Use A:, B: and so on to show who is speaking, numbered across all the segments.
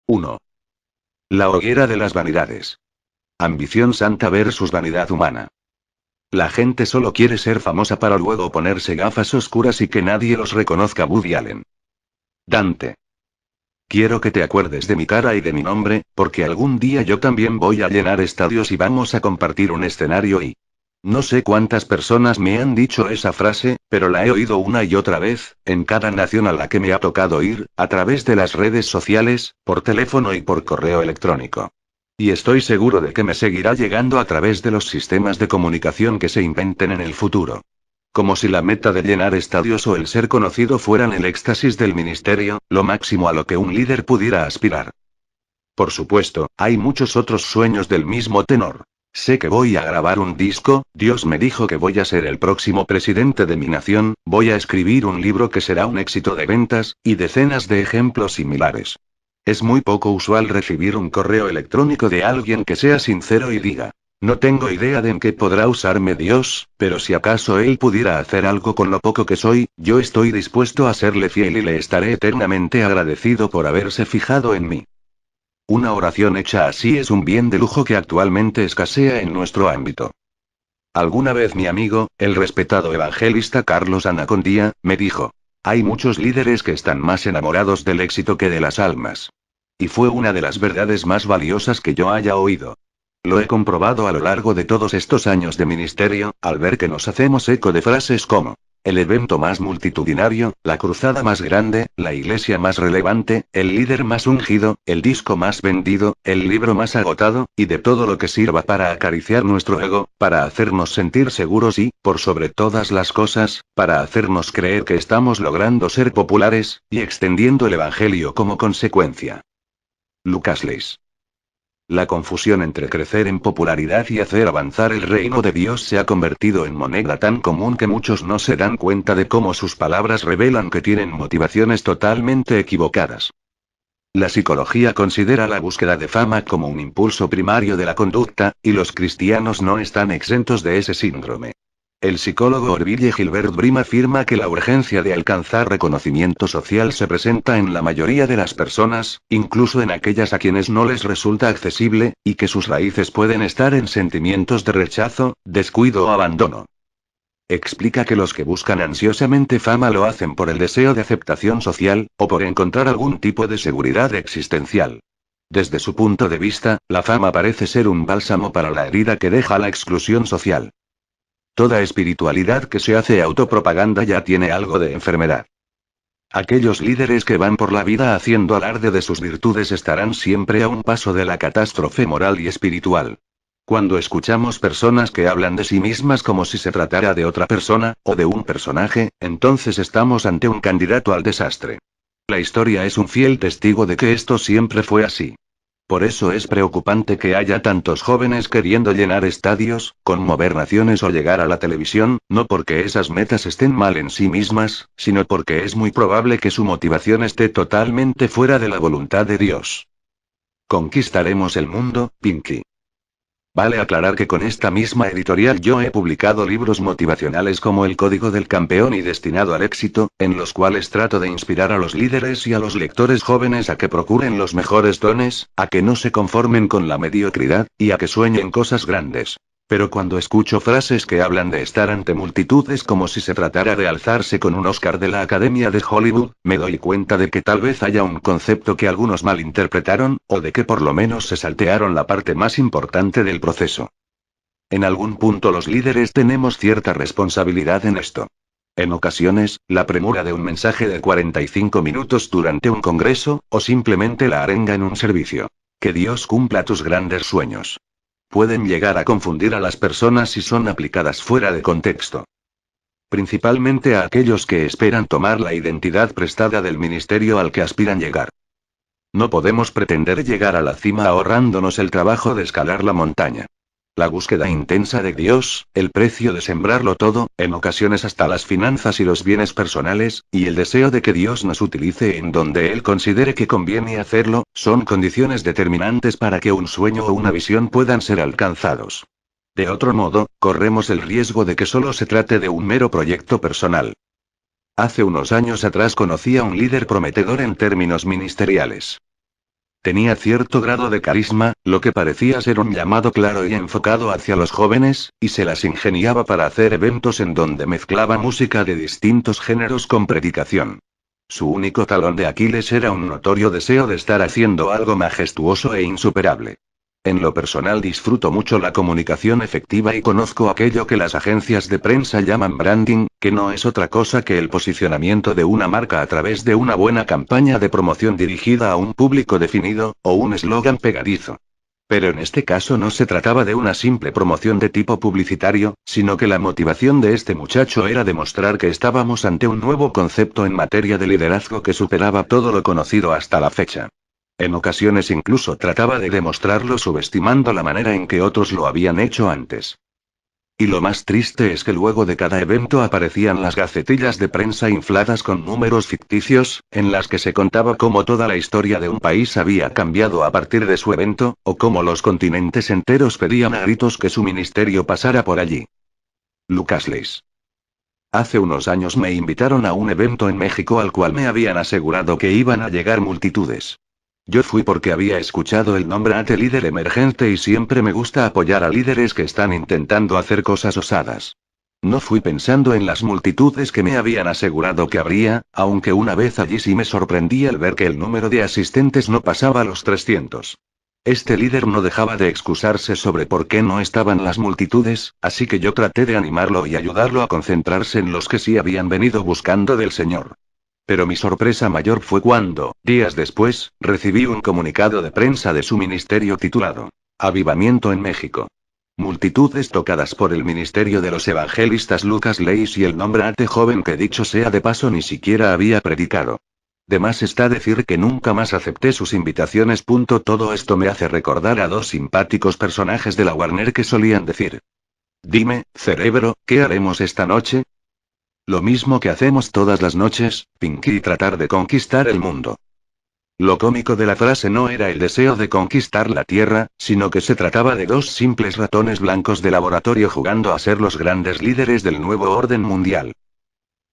A: 1. La hoguera de las vanidades. Ambición santa versus vanidad humana. La gente solo quiere ser famosa para luego ponerse gafas oscuras y que nadie los reconozca. Woody Allen. Dante. Quiero que te acuerdes de mi cara y de mi nombre, porque algún día yo también voy a llenar estadios y vamos a compartir un escenario y... No sé cuántas personas me han dicho esa frase, pero la he oído una y otra vez, en cada nación a la que me ha tocado ir, a través de las redes sociales, por teléfono y por correo electrónico. Y estoy seguro de que me seguirá llegando a través de los sistemas de comunicación que se inventen en el futuro. Como si la meta de llenar estadios o el ser conocido fueran el éxtasis del ministerio, lo máximo a lo que un líder pudiera aspirar. Por supuesto, hay muchos otros sueños del mismo tenor. Sé que voy a grabar un disco, Dios me dijo que voy a ser el próximo presidente de mi nación, voy a escribir un libro que será un éxito de ventas, y decenas de ejemplos similares. Es muy poco usual recibir un correo electrónico de alguien que sea sincero y diga: no tengo idea de en qué podrá usarme Dios, pero si acaso Él pudiera hacer algo con lo poco que soy, yo estoy dispuesto a serle fiel y le estaré eternamente agradecido por haberse fijado en mí. Una oración hecha así es un bien de lujo que actualmente escasea en nuestro ámbito. Alguna vez mi amigo, el respetado evangelista Carlos Anacondía, me dijo: hay muchos líderes que están más enamorados del éxito que de las almas. Y fue una de las verdades más valiosas que yo haya oído. Lo he comprobado a lo largo de todos estos años de ministerio, al ver que nos hacemos eco de frases como: el evento más multitudinario, la cruzada más grande, la iglesia más relevante, el líder más ungido, el disco más vendido, el libro más agotado, y de todo lo que sirva para acariciar nuestro ego, para hacernos sentir seguros y, por sobre todas las cosas, para hacernos creer que estamos logrando ser populares, y extendiendo el evangelio como consecuencia. Lucas Leis. La confusión entre crecer en popularidad y hacer avanzar el reino de Dios se ha convertido en moneda tan común que muchos no se dan cuenta de cómo sus palabras revelan que tienen motivaciones totalmente equivocadas. La psicología considera la búsqueda de fama como un impulso primario de la conducta, y los cristianos no están exentos de ese síndrome. El psicólogo Orville Gilbert Brim afirma que la urgencia de alcanzar reconocimiento social se presenta en la mayoría de las personas, incluso en aquellas a quienes no les resulta accesible, y que sus raíces pueden estar en sentimientos de rechazo, descuido o abandono. Explica que los que buscan ansiosamente fama lo hacen por el deseo de aceptación social, o por encontrar algún tipo de seguridad existencial. Desde su punto de vista, la fama parece ser un bálsamo para la herida que deja la exclusión social. Toda espiritualidad que se hace autopropaganda ya tiene algo de enfermedad. Aquellos líderes que van por la vida haciendo alarde de sus virtudes estarán siempre a un paso de la catástrofe moral y espiritual. Cuando escuchamos personas que hablan de sí mismas como si se tratara de otra persona, o de un personaje, entonces estamos ante un candidato al desastre. La historia es un fiel testigo de que esto siempre fue así. Por eso es preocupante que haya tantos jóvenes queriendo llenar estadios, conmover naciones o llegar a la televisión, no porque esas metas estén mal en sí mismas, sino porque es muy probable que su motivación esté totalmente fuera de la voluntad de Dios. Conquistaremos el mundo, Pinky. Vale aclarar que con esta misma editorial yo he publicado libros motivacionales como El Código del Campeón y Destinado al Éxito, en los cuales trato de inspirar a los líderes y a los lectores jóvenes a que procuren los mejores dones, a que no se conformen con la mediocridad, y a que sueñen cosas grandes. Pero cuando escucho frases que hablan de estar ante multitudes como si se tratara de alzarse con un Oscar de la Academia de Hollywood, me doy cuenta de que tal vez haya un concepto que algunos malinterpretaron, o de que por lo menos se saltearon la parte más importante del proceso. En algún punto los líderes tenemos cierta responsabilidad en esto. En ocasiones, la premura de un mensaje de 45 minutos durante un congreso, o simplemente la arenga en un servicio. Que Dios cumpla tus grandes sueños. Pueden llegar a confundir a las personas si son aplicadas fuera de contexto. Principalmente a aquellos que esperan tomar la identidad prestada del ministerio al que aspiran llegar. No podemos pretender llegar a la cima ahorrándonos el trabajo de escalar la montaña. La búsqueda intensa de Dios, el precio de sembrarlo todo, en ocasiones hasta las finanzas y los bienes personales, y el deseo de que Dios nos utilice en donde Él considere que conviene hacerlo, son condiciones determinantes para que un sueño o una visión puedan ser alcanzados. De otro modo, corremos el riesgo de que solo se trate de un mero proyecto personal. Hace unos años atrás conocí a un líder prometedor en términos ministeriales. Tenía cierto grado de carisma, lo que parecía ser un llamado claro y enfocado hacia los jóvenes, y se las ingeniaba para hacer eventos en donde mezclaba música de distintos géneros con predicación. Su único talón de Aquiles era un notorio deseo de estar haciendo algo majestuoso e insuperable. En lo personal disfruto mucho la comunicación efectiva y conozco aquello que las agencias de prensa llaman branding, que no es otra cosa que el posicionamiento de una marca a través de una buena campaña de promoción dirigida a un público definido, o un eslogan pegadizo. Pero en este caso no se trataba de una simple promoción de tipo publicitario, sino que la motivación de este muchacho era demostrar que estábamos ante un nuevo concepto en materia de liderazgo que superaba todo lo conocido hasta la fecha. En ocasiones incluso trataba de demostrarlo subestimando la manera en que otros lo habían hecho antes. Y lo más triste es que luego de cada evento aparecían las gacetillas de prensa infladas con números ficticios, en las que se contaba cómo toda la historia de un país había cambiado a partir de su evento, o cómo los continentes enteros pedían a gritos que su ministerio pasara por allí. Lucas Leys. Hace unos años me invitaron a un evento en México al cual me habían asegurado que iban a llegar multitudes. Yo fui porque había escuchado el nombre de líder emergente y siempre me gusta apoyar a líderes que están intentando hacer cosas osadas. No fui pensando en las multitudes que me habían asegurado que habría, aunque una vez allí sí me sorprendí al ver que el número de asistentes no pasaba los 300. Este líder no dejaba de excusarse sobre por qué no estaban las multitudes, así que yo traté de animarlo y ayudarlo a concentrarse en los que sí habían venido buscando del Señor. Pero mi sorpresa mayor fue cuando, días después, recibí un comunicado de prensa de su ministerio titulado Avivamiento en México. Multitudes tocadas por el ministerio de los evangelistas Lucas Leys y el nombre de joven que dicho sea de paso ni siquiera había predicado. De más está decir que nunca más acepté sus invitaciones. Todo esto me hace recordar a dos simpáticos personajes de la Warner que solían decir: dime, cerebro, ¿qué haremos esta noche? Lo mismo que hacemos todas las noches, Pinky, y tratar de conquistar el mundo. Lo cómico de la frase no era el deseo de conquistar la Tierra, sino que se trataba de dos simples ratones blancos de laboratorio jugando a ser los grandes líderes del nuevo orden mundial.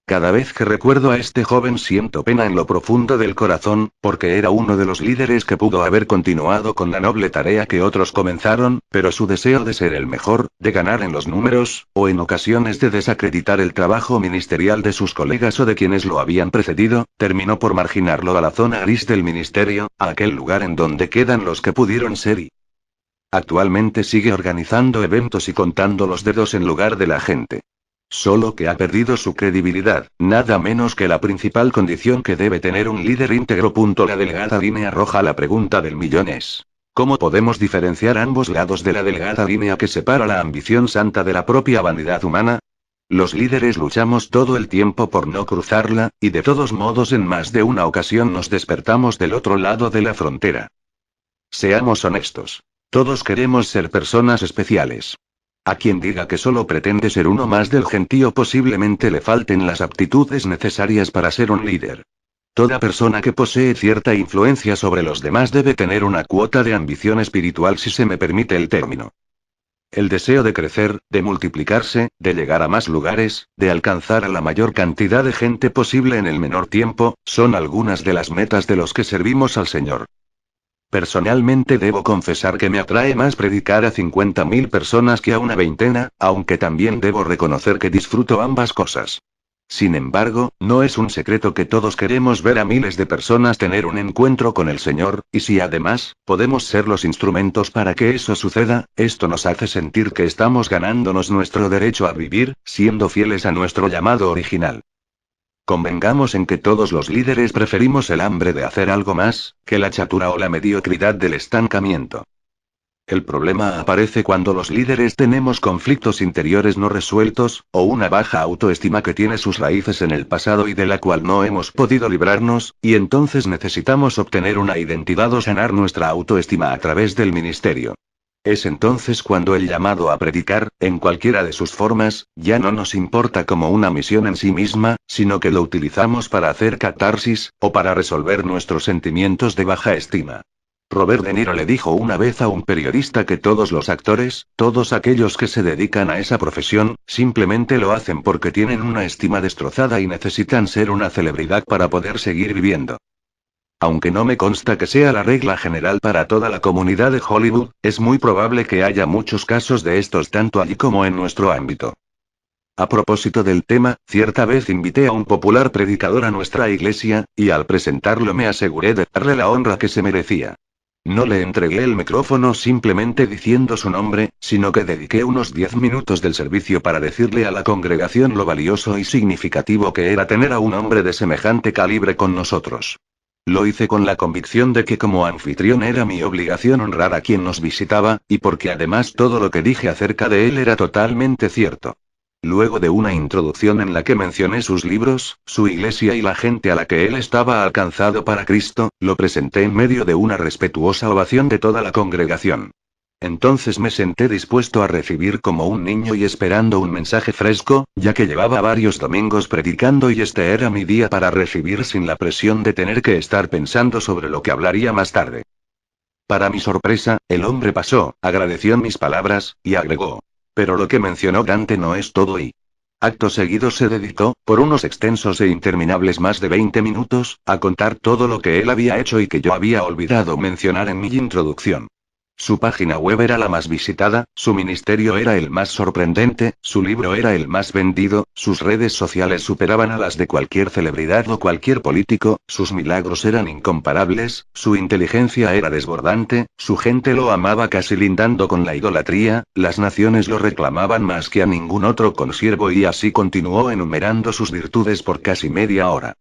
A: Cada vez que recuerdo a este joven siento pena en lo profundo del corazón, porque era uno de los líderes que pudo haber continuado con la noble tarea que otros comenzaron, pero su deseo de ser el mejor, de ganar en los números, o en ocasiones de desacreditar el trabajo ministerial de sus colegas o de quienes lo habían precedido, terminó por marginarlo a la zona gris del ministerio, a aquel lugar en donde quedan los que pudieron ser y actualmente sigue organizando eventos y contando los dedos en lugar de la gente. Solo que ha perdido su credibilidad, nada menos que la principal condición que debe tener un líder íntegro. La delgada línea roja. La pregunta del millón es: ¿cómo podemos diferenciar ambos lados de la delgada línea que separa la ambición santa de la propia vanidad humana? Los líderes luchamos todo el tiempo por no cruzarla, y de todos modos en más de una ocasión nos despertamos del otro lado de la frontera. Seamos honestos. Todos queremos ser personas especiales. A quien diga que solo pretende ser uno más del gentío posiblemente le falten las aptitudes necesarias para ser un líder. Toda persona que posee cierta influencia sobre los demás debe tener una cuota de ambición espiritual, si se me permite el término. El deseo de crecer, de multiplicarse, de llegar a más lugares, de alcanzar a la mayor cantidad de gente posible en el menor tiempo, son algunas de las metas de los que servimos al Señor. Personalmente debo confesar que me atrae más predicar a 50.000 personas que a una veintena, aunque también debo reconocer que disfruto ambas cosas. Sin embargo, no es un secreto que todos queremos ver a miles de personas tener un encuentro con el Señor, y si además, podemos ser los instrumentos para que eso suceda, esto nos hace sentir que estamos ganándonos nuestro derecho a vivir, siendo fieles a nuestro llamado original. Convengamos en que todos los líderes preferimos el hambre de hacer algo más, que la chatura o la mediocridad del estancamiento. El problema aparece cuando los líderes tenemos conflictos interiores no resueltos, o una baja autoestima que tiene sus raíces en el pasado y de la cual no hemos podido librarnos, y entonces necesitamos obtener una identidad o sanar nuestra autoestima a través del ministerio. Es entonces cuando el llamado a predicar, en cualquiera de sus formas, ya no nos importa como una misión en sí misma, sino que lo utilizamos para hacer catarsis, o para resolver nuestros sentimientos de baja estima. Robert De Niro le dijo una vez a un periodista que todos los actores, todos aquellos que se dedican a esa profesión, simplemente lo hacen porque tienen una estima destrozada y necesitan ser una celebridad para poder seguir viviendo. Aunque no me consta que sea la regla general para toda la comunidad de Hollywood, es muy probable que haya muchos casos de estos tanto allí como en nuestro ámbito. A propósito del tema, cierta vez invité a un popular predicador a nuestra iglesia, y al presentarlo me aseguré de darle la honra que se merecía. No le entregué el micrófono simplemente diciendo su nombre, sino que dediqué unos 10 minutos del servicio para decirle a la congregación lo valioso y significativo que era tener a un hombre de semejante calibre con nosotros. Lo hice con la convicción de que como anfitrión era mi obligación honrar a quien nos visitaba, y porque además todo lo que dije acerca de él era totalmente cierto. Luego de una introducción en la que mencioné sus libros, su iglesia y la gente a la que él estaba alcanzado para Cristo, lo presenté en medio de una respetuosa ovación de toda la congregación. Entonces me senté dispuesto a recibir como un niño y esperando un mensaje fresco, ya que llevaba varios domingos predicando y este era mi día para recibir sin la presión de tener que estar pensando sobre lo que hablaría más tarde. Para mi sorpresa, el hombre pasó, agradeció mis palabras, y agregó. Pero lo que mencionó Dante no es todo y... Acto seguido se dedicó, por unos extensos e interminables más de 20 minutos, a contar todo lo que él había hecho y que yo había olvidado mencionar en mi introducción. Su página web era la más visitada, su ministerio era el más sorprendente, su libro era el más vendido, sus redes sociales superaban a las de cualquier celebridad o cualquier político, sus milagros eran incomparables, su inteligencia era desbordante, su gente lo amaba casi lindando con la idolatría, las naciones lo reclamaban más que a ningún otro consiervo y así continuó enumerando sus virtudes por casi media hora.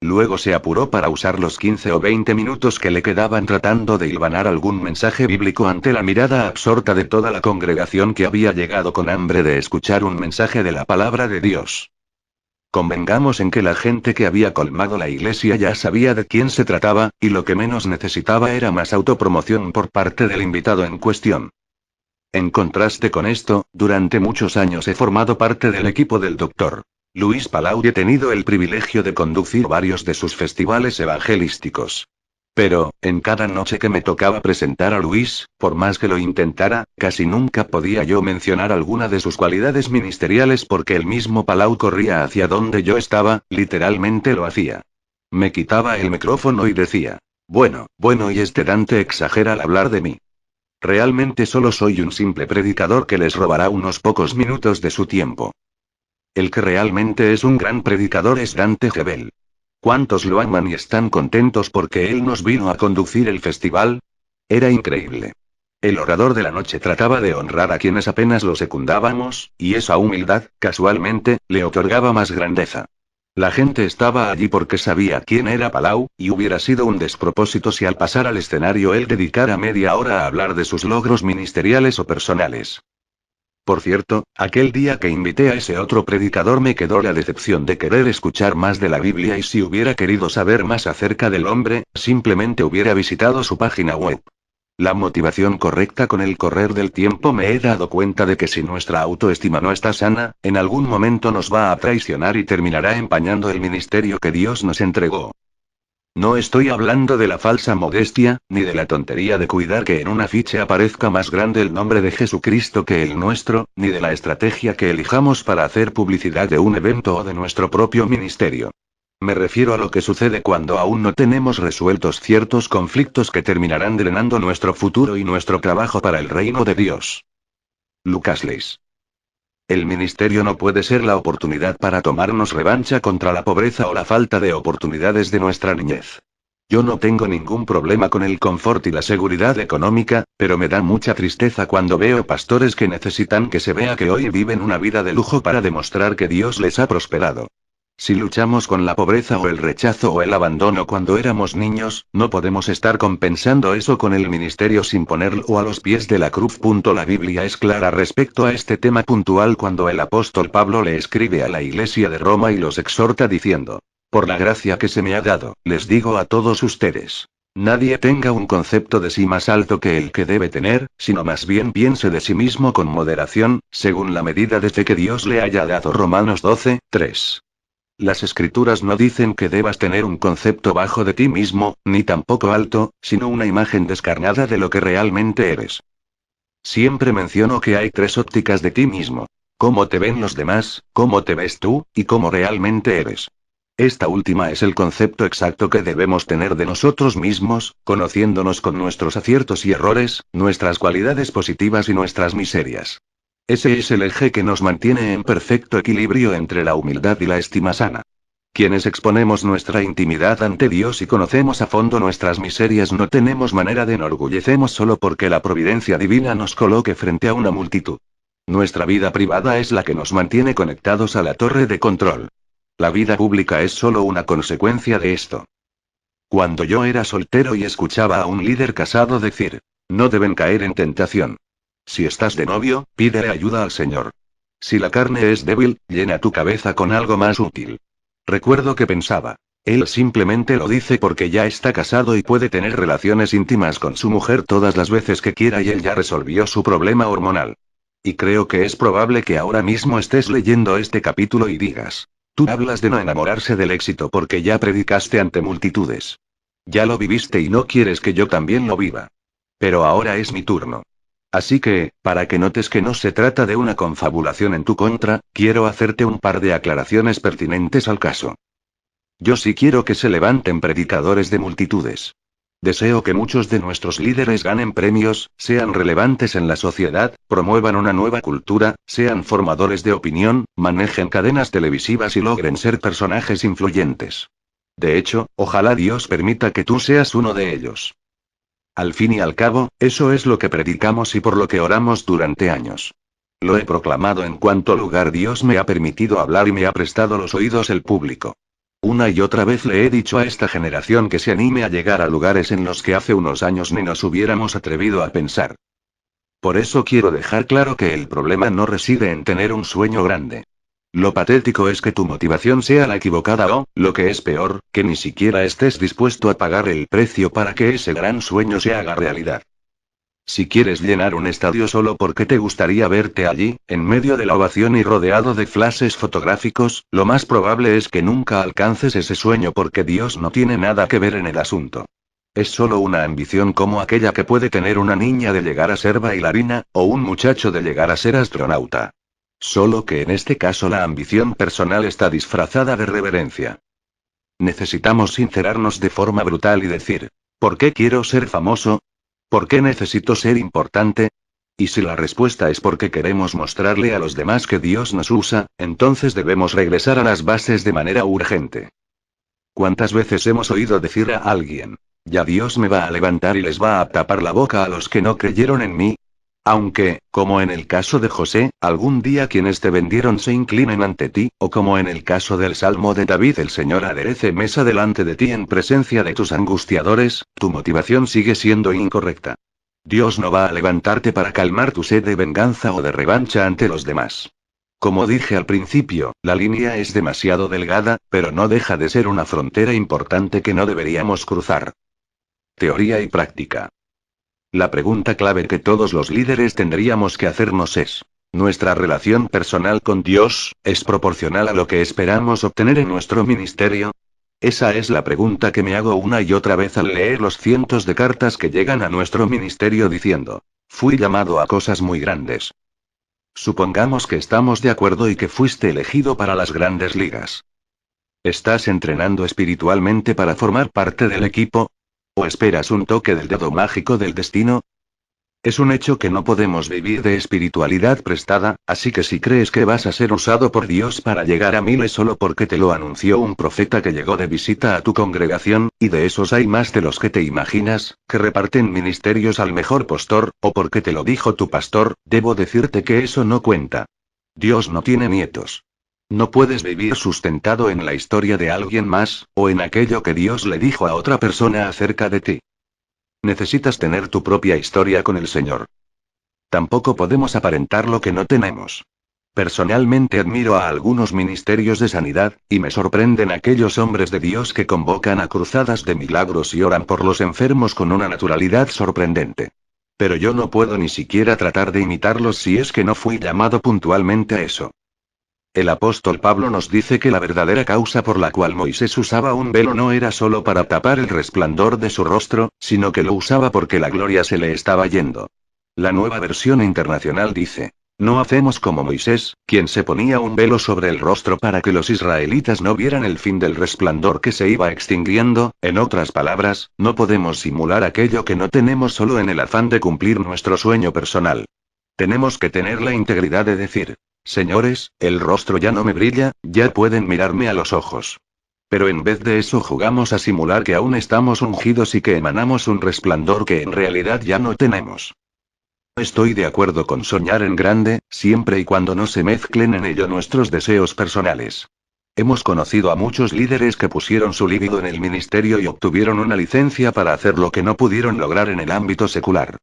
A: Luego se apuró para usar los 15 o 20 minutos que le quedaban tratando de hilvanar algún mensaje bíblico ante la mirada absorta de toda la congregación que había llegado con hambre de escuchar un mensaje de la palabra de Dios. Convengamos en que la gente que había colmado la iglesia ya sabía de quién se trataba, y lo que menos necesitaba era más autopromoción por parte del invitado en cuestión. En contraste con esto, durante muchos años he formado parte del equipo del Dr. Luis Palau y he tenido el privilegio de conducir varios de sus festivales evangelísticos. Pero, en cada noche que me tocaba presentar a Luis, por más que lo intentara, casi nunca podía yo mencionar alguna de sus cualidades ministeriales porque el mismo Palau corría hacia donde yo estaba, literalmente lo hacía. Me quitaba el micrófono y decía, bueno, y este Dante exagera al hablar de mí. Realmente solo soy un simple predicador que les robará unos pocos minutos de su tiempo. El que realmente es un gran predicador es Dante Gebel. ¿Cuántos lo aman y están contentos porque él nos vino a conducir el festival? Era increíble. El orador de la noche trataba de honrar a quienes apenas lo secundábamos, y esa humildad, casualmente, le otorgaba más grandeza. La gente estaba allí porque sabía quién era Palau, y hubiera sido un despropósito si al pasar al escenario él dedicara media hora a hablar de sus logros ministeriales o personales. Por cierto, aquel día que invité a ese otro predicador me quedó la decepción de querer escuchar más de la Biblia y si hubiera querido saber más acerca del hombre, simplemente hubiera visitado su página web. La motivación correcta con el correr del tiempo me he dado cuenta de que si nuestra autoestima no está sana, en algún momento nos va a traicionar y terminará empañando el ministerio que Dios nos entregó. No estoy hablando de la falsa modestia, ni de la tontería de cuidar que en un afiche aparezca más grande el nombre de Jesucristo que el nuestro, ni de la estrategia que elijamos para hacer publicidad de un evento o de nuestro propio ministerio. Me refiero a lo que sucede cuando aún no tenemos resueltos ciertos conflictos que terminarán drenando nuestro futuro y nuestro trabajo para el reino de Dios. Lucas Leis. El ministerio no puede ser la oportunidad para tomarnos revancha contra la pobreza o la falta de oportunidades de nuestra niñez. Yo no tengo ningún problema con el confort y la seguridad económica, pero me da mucha tristeza cuando veo pastores que necesitan que se vea que hoy viven una vida de lujo para demostrar que Dios les ha prosperado. Si luchamos con la pobreza o el rechazo o el abandono cuando éramos niños, no podemos estar compensando eso con el ministerio sin ponerlo a los pies de la cruz. La Biblia es clara respecto a este tema puntual cuando el apóstol Pablo le escribe a la iglesia de Roma y los exhorta diciendo: por la gracia que se me ha dado, les digo a todos ustedes. Nadie tenga un concepto de sí más alto que el que debe tener, sino más bien piense de sí mismo con moderación, según la medida de fe que Dios le haya dado. Romanos 12, 3. Las escrituras no dicen que debas tener un concepto bajo de ti mismo, ni tampoco alto, sino una imagen descarnada de lo que realmente eres. Siempre menciono que hay tres ópticas de ti mismo: cómo te ven los demás, cómo te ves tú, y cómo realmente eres. Esta última es el concepto exacto que debemos tener de nosotros mismos, conociéndonos con nuestros aciertos y errores, nuestras cualidades positivas y nuestras miserias. Ese es el eje que nos mantiene en perfecto equilibrio entre la humildad y la estima sana. Quienes exponemos nuestra intimidad ante Dios y conocemos a fondo nuestras miserias no tenemos manera de enorgullecernos solo porque la providencia divina nos coloque frente a una multitud. Nuestra vida privada es la que nos mantiene conectados a la torre de control. La vida pública es solo una consecuencia de esto. Cuando yo era soltero y escuchaba a un líder casado decir, no deben caer en tentación. Si estás de novio, pídele ayuda al Señor. Si la carne es débil, llena tu cabeza con algo más útil. Recuerdo que pensaba, él simplemente lo dice porque ya está casado y puede tener relaciones íntimas con su mujer todas las veces que quiera y él ya resolvió su problema hormonal. Y creo que es probable que ahora mismo estés leyendo este capítulo y digas, tú hablas de no enamorarse del éxito porque ya predicaste ante multitudes. Ya lo viviste y no quieres que yo también lo viva. Pero ahora es mi turno. Así que, para que notes que no se trata de una confabulación en tu contra, quiero hacerte un par de aclaraciones pertinentes al caso. Yo sí quiero que se levanten predicadores de multitudes. Deseo que muchos de nuestros líderes ganen premios, sean relevantes en la sociedad, promuevan una nueva cultura, sean formadores de opinión, manejen cadenas televisivas y logren ser personajes influyentes. De hecho, ojalá Dios permita que tú seas uno de ellos. Al fin y al cabo, eso es lo que predicamos y por lo que oramos durante años. Lo he proclamado en cuanto lugar Dios me ha permitido hablar y me ha prestado los oídos el público. Una y otra vez le he dicho a esta generación que se anime a llegar a lugares en los que hace unos años ni nos hubiéramos atrevido a pensar. Por eso quiero dejar claro que el problema no reside en tener un sueño grande. Lo patético es que tu motivación sea la equivocada o, lo que es peor, que ni siquiera estés dispuesto a pagar el precio para que ese gran sueño se haga realidad. Si quieres llenar un estadio solo porque te gustaría verte allí, en medio de la ovación y rodeado de flashes fotográficos, lo más probable es que nunca alcances ese sueño porque Dios no tiene nada que ver en el asunto. Es solo una ambición como aquella que puede tener una niña de llegar a ser bailarina, o un muchacho de llegar a ser astronauta. Solo que en este caso la ambición personal está disfrazada de reverencia. Necesitamos sincerarnos de forma brutal y decir, ¿por qué quiero ser famoso? ¿Por qué necesito ser importante? Y si la respuesta es porque queremos mostrarle a los demás que Dios nos usa, entonces debemos regresar a las bases de manera urgente. ¿Cuántas veces hemos oído decir a alguien, ya Dios me va a levantar y les va a tapar la boca a los que no creyeron en mí? Aunque, como en el caso de José, algún día quienes te vendieron se inclinen ante ti, o como en el caso del Salmo de David el Señor aderece mesa delante de ti en presencia de tus angustiadores, tu motivación sigue siendo incorrecta. Dios no va a levantarte para calmar tu sed de venganza o de revancha ante los demás. Como dije al principio, la línea es demasiado delgada, pero no deja de ser una frontera importante que no deberíamos cruzar. Teoría y práctica. La pregunta clave que todos los líderes tendríamos que hacernos es, ¿nuestra relación personal con Dios es proporcional a lo que esperamos obtener en nuestro ministerio? Esa es la pregunta que me hago una y otra vez al leer los cientos de cartas que llegan a nuestro ministerio diciendo, fui llamado a cosas muy grandes. Supongamos que estamos de acuerdo y que fuiste elegido para las grandes ligas. ¿Estás entrenando espiritualmente para formar parte del equipo? ¿O esperas un toque del dedo mágico del destino? Es un hecho que no podemos vivir de espiritualidad prestada, así que si crees que vas a ser usado por Dios para llegar a miles solo porque te lo anunció un profeta que llegó de visita a tu congregación, y de esos hay más de los que te imaginas, que reparten ministerios al mejor postor, o porque te lo dijo tu pastor, debo decirte que eso no cuenta. Dios no tiene nietos. No puedes vivir sustentado en la historia de alguien más, o en aquello que Dios le dijo a otra persona acerca de ti. Necesitas tener tu propia historia con el Señor. Tampoco podemos aparentar lo que no tenemos. Personalmente admiro a algunos ministerios de sanidad, y me sorprenden aquellos hombres de Dios que convocan a cruzadas de milagros y oran por los enfermos con una naturalidad sorprendente. Pero yo no puedo ni siquiera tratar de imitarlos si es que no fui llamado puntualmente a eso. El apóstol Pablo nos dice que la verdadera causa por la cual Moisés usaba un velo no era solo para tapar el resplandor de su rostro, sino que lo usaba porque la gloria se le estaba yendo. La Nueva Versión Internacional dice, No hacemos como Moisés, quien se ponía un velo sobre el rostro para que los israelitas no vieran el fin del resplandor que se iba extinguiendo. En otras palabras, no podemos simular aquello que no tenemos solo en el afán de cumplir nuestro sueño personal. Tenemos que tener la integridad de decir: señores, el rostro ya no me brilla, ya pueden mirarme a los ojos. Pero en vez de eso jugamos a simular que aún estamos ungidos y que emanamos un resplandor que en realidad ya no tenemos. Estoy de acuerdo con soñar en grande, siempre y cuando no se mezclen en ello nuestros deseos personales. Hemos conocido a muchos líderes que pusieron su líbido en el ministerio y obtuvieron una licencia para hacer lo que no pudieron lograr en el ámbito secular.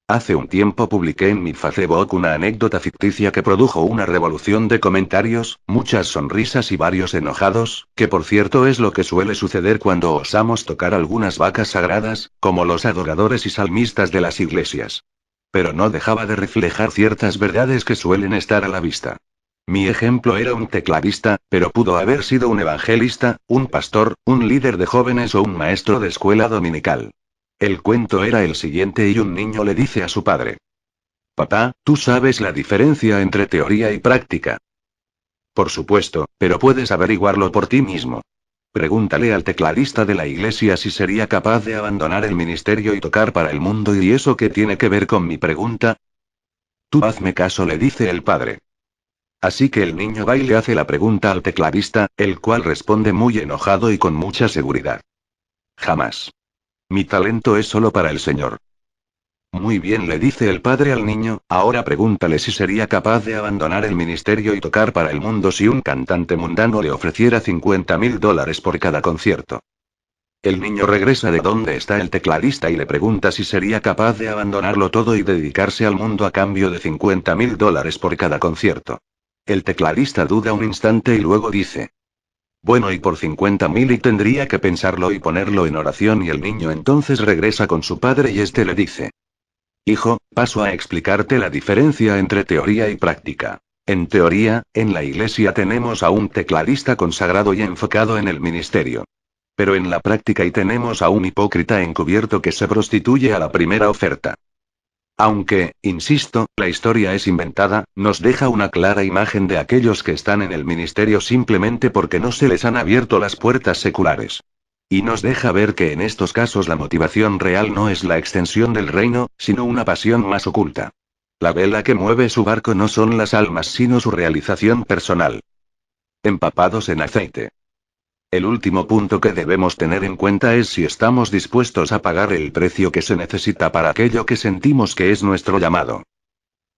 A: Hace un tiempo publiqué en mi Facebook una anécdota ficticia que produjo una revolución de comentarios, muchas sonrisas y varios enojados, que por cierto es lo que suele suceder cuando osamos tocar algunas vacas sagradas, como los adoradores y salmistas de las iglesias. Pero no dejaba de reflejar ciertas verdades que suelen estar a la vista. Mi ejemplo era un tecladista, pero pudo haber sido un evangelista, un pastor, un líder de jóvenes o un maestro de escuela dominical. El cuento era el siguiente y un niño le dice a su padre: papá, ¿tú sabes la diferencia entre teoría y práctica? Por supuesto, pero puedes averiguarlo por ti mismo. Pregúntale al tecladista de la iglesia si sería capaz de abandonar el ministerio y tocar para el mundo. ¿Y eso qué tiene que ver con mi pregunta? Tú hazme caso, le dice el padre. Así que el niño va y le hace la pregunta al tecladista, el cual responde muy enojado y con mucha seguridad: jamás. Mi talento es solo para el Señor. Muy bien, le dice el padre al niño, ahora pregúntale si sería capaz de abandonar el ministerio y tocar para el mundo si un cantante mundano le ofreciera $50,000 por cada concierto. El niño regresa de donde está el tecladista y le pregunta si sería capaz de abandonarlo todo y dedicarse al mundo a cambio de $50,000 por cada concierto. El tecladista duda un instante y luego dice: bueno, y por 50,000, y tendría que pensarlo y ponerlo en oración. Y el niño entonces regresa con su padre y este le dice: hijo, paso a explicarte la diferencia entre teoría y práctica. En teoría, en la iglesia tenemos a un tecladista consagrado y enfocado en el ministerio. Pero en la práctica y tenemos a un hipócrita encubierto que se prostituye a la primera oferta. Aunque, insisto, la historia es inventada, nos deja una clara imagen de aquellos que están en el ministerio simplemente porque no se les han abierto las puertas seculares. Y nos deja ver que en estos casos la motivación real no es la extensión del reino, sino una pasión más oculta. La vela que mueve su barco no son las almas sino su realización personal. Empapados en aceite. El último punto que debemos tener en cuenta es si estamos dispuestos a pagar el precio que se necesita para aquello que sentimos que es nuestro llamado.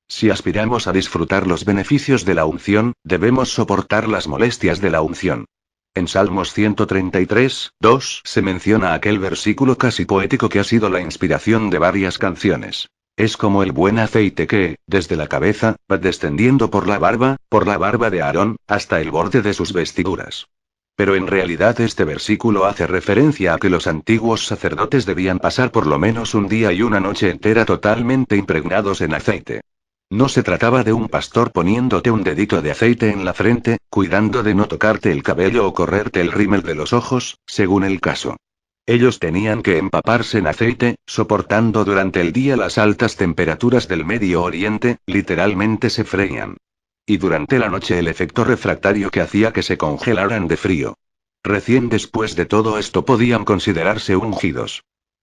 A: Si aspiramos a disfrutar los beneficios de la unción, debemos soportar las molestias de la unción. En Salmos 133, 2 se menciona aquel versículo casi poético que ha sido la inspiración de varias canciones. Es como el buen aceite que, desde la cabeza, va descendiendo por la barba de Aarón, hasta el borde de sus vestiduras. Pero en realidad este versículo hace referencia a que los antiguos sacerdotes debían pasar por lo menos un día y una noche entera totalmente impregnados en aceite. No se trataba de un pastor poniéndote un dedito de aceite en la frente, cuidando de no tocarte el cabello o correrte el rímel de los ojos, según el caso. Ellos tenían que empaparse en aceite, soportando durante el día las altas temperaturas del Medio Oriente, literalmente se freían. Y durante la noche el efecto refractario que hacía que se congelaran de frío. Recién después de todo esto podían considerarse ungidos.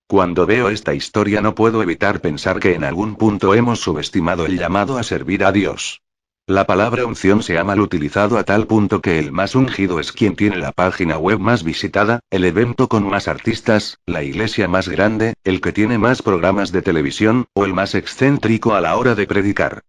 A: Cuando veo esta historia no puedo evitar pensar que en algún punto hemos subestimado el llamado a servir a Dios. La palabra unción se ha mal utilizado a tal punto que el más ungido es quien tiene la página web más visitada, el evento con más artistas, la iglesia más grande, el que tiene más programas de televisión, o el más excéntrico a la hora de predicar.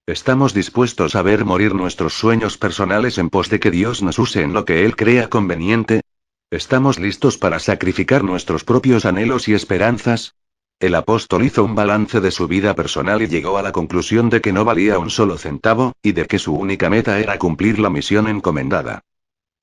A: ¿Estamos dispuestos a ver morir nuestros sueños personales en pos de que Dios nos use en lo que Él crea conveniente? ¿Estamos listos para sacrificar nuestros propios anhelos y esperanzas? El apóstol hizo un balance de su vida personal y llegó a la conclusión de que no valía un solo centavo, y de que su única meta era cumplir la misión encomendada.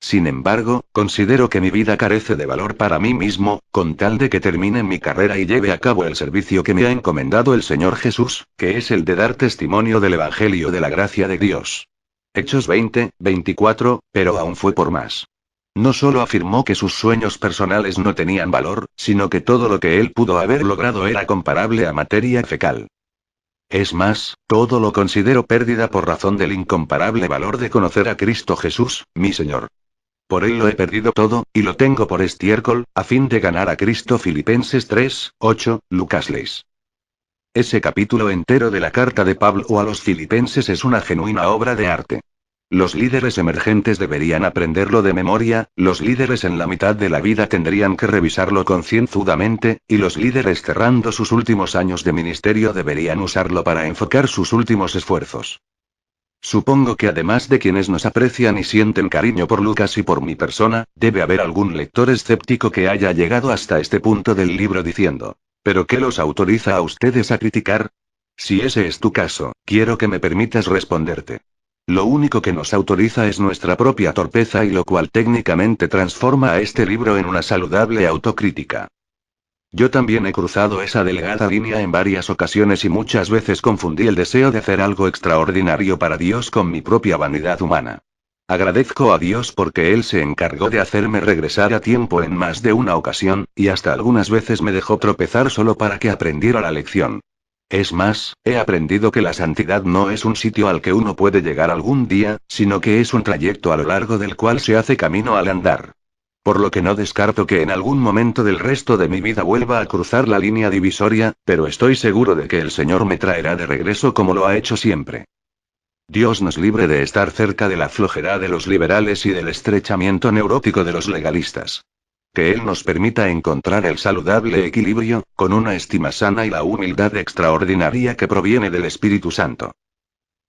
A: Sin embargo, considero que mi vida carece de valor para mí mismo, con tal de que termine mi carrera y lleve a cabo el servicio que me ha encomendado el Señor Jesús, que es el de dar testimonio del Evangelio de la gracia de Dios. Hechos 20, 24, pero aún fue por más. No solo afirmó que sus sueños personales no tenían valor, sino que todo lo que él pudo haber logrado era comparable a materia fecal. Es más, todo lo considero pérdida por razón del incomparable valor de conocer a Cristo Jesús, mi Señor. Por él lo he perdido todo, y lo tengo por estiércol, a fin de ganar a Cristo. Filipenses 3:8, Lucas Leis. Ese capítulo entero de la carta de Pablo a los filipenses es una genuina obra de arte. Los líderes emergentes deberían aprenderlo de memoria, los líderes en la mitad de la vida tendrían que revisarlo concienzudamente, y los líderes cerrando sus últimos años de ministerio deberían usarlo para enfocar sus últimos esfuerzos. Supongo que además de quienes nos aprecian y sienten cariño por Lucas y por mi persona, debe haber algún lector escéptico que haya llegado hasta este punto del libro diciendo, ¿pero qué los autoriza a ustedes a criticar? Si ese es tu caso, quiero que me permitas responderte. Lo único que nos autoriza es nuestra propia torpeza, y lo cual técnicamente transforma a este libro en una saludable autocrítica. Yo también he cruzado esa delgada línea en varias ocasiones y muchas veces confundí el deseo de hacer algo extraordinario para Dios con mi propia vanidad humana. Agradezco a Dios porque Él se encargó de hacerme regresar a tiempo en más de una ocasión, y hasta algunas veces me dejó tropezar solo para que aprendiera la lección. Es más, he aprendido que la santidad no es un sitio al que uno puede llegar algún día, sino que es un trayecto a lo largo del cual se hace camino al andar. Por lo que no descarto que en algún momento del resto de mi vida vuelva a cruzar la línea divisoria, pero estoy seguro de que el Señor me traerá de regreso como lo ha hecho siempre. Dios nos libre de estar cerca de la flojedad de los liberales y del estrechamiento neurótico de los legalistas. Que Él nos permita encontrar el saludable equilibrio, con una estima sana y la humildad extraordinaria que proviene del Espíritu Santo.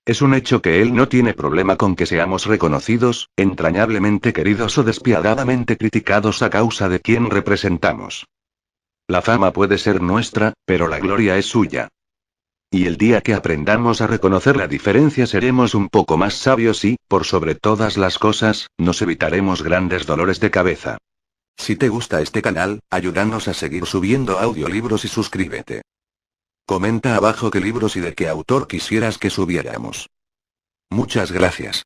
A: Es un hecho que Él no tiene problema con que seamos reconocidos, entrañablemente queridos o despiadadamente criticados a causa de quien representamos. La fama puede ser nuestra, pero la gloria es suya. Y el día que aprendamos a reconocer la diferencia seremos un poco más sabios y, por sobre todas las cosas, nos evitaremos grandes dolores de cabeza. Si te gusta este canal, ayúdanos a seguir subiendo audiolibros y suscríbete. Comenta abajo qué libros y de qué autor quisieras que subiéramos. Muchas gracias.